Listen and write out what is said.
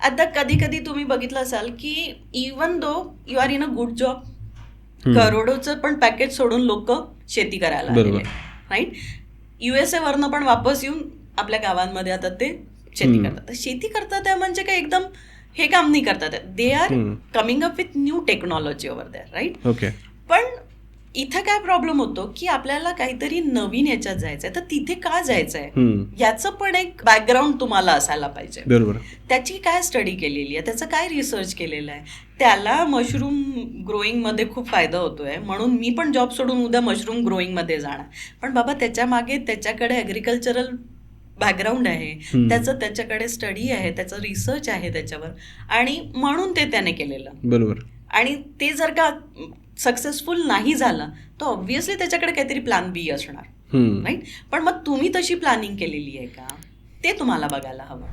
आता कधी कधी तुम्ही बघितलं असाल की even though you are in a good job, करोडोचं पण पॅकेज सोडून लोक शेती करायला आलेले, राईट. USA वरनं पण वापस येऊन आपल्या गावांमध्ये आता ते शेती करतात. शेती करतात आहे म्हणजे काय एकदम हे काम नाही करतात, they are coming up with new technology over there, right. Okay. पण इथं काय प्रॉब्लेम होतो की आपल्याला काहीतरी नवीन याच्यात जायचंय, तर तिथे का जायचंय याचं पण एक बॅकग्राऊंड तुम्हाला असायला पाहिजे. बरोबर. त्याची काय स्टडी केलेली आहे, त्याचं काय रिसर्च केलेलं आहे, त्याला मशरूम ग्रोईंग मध्ये खूप फायदा होतोय म्हणून मी पण जॉब सोडून उद्या मशरूम ग्रोईंग मध्ये जाणार. पण बाबा त्याच्या मागे त्याच्याकडे ॲग्रिकल्चरल बॅकग्राऊंड आहे, त्याच्याकडे स्टडी आहे, त्याचं रिसर्च आहे त्याच्यावर, आणि म्हणून ते त्याने केलेलं. बरोबर. आणि ते जर का सक्सेसफुल नाही झालं तर ऑब्व्हियसली त्याच्याकडे काहीतरी प्लॅन बी असणार, राईट. पण मग तुम्ही तशी प्लॅनिंग केलेली आहे का ते तुम्हाला बघायला हवं.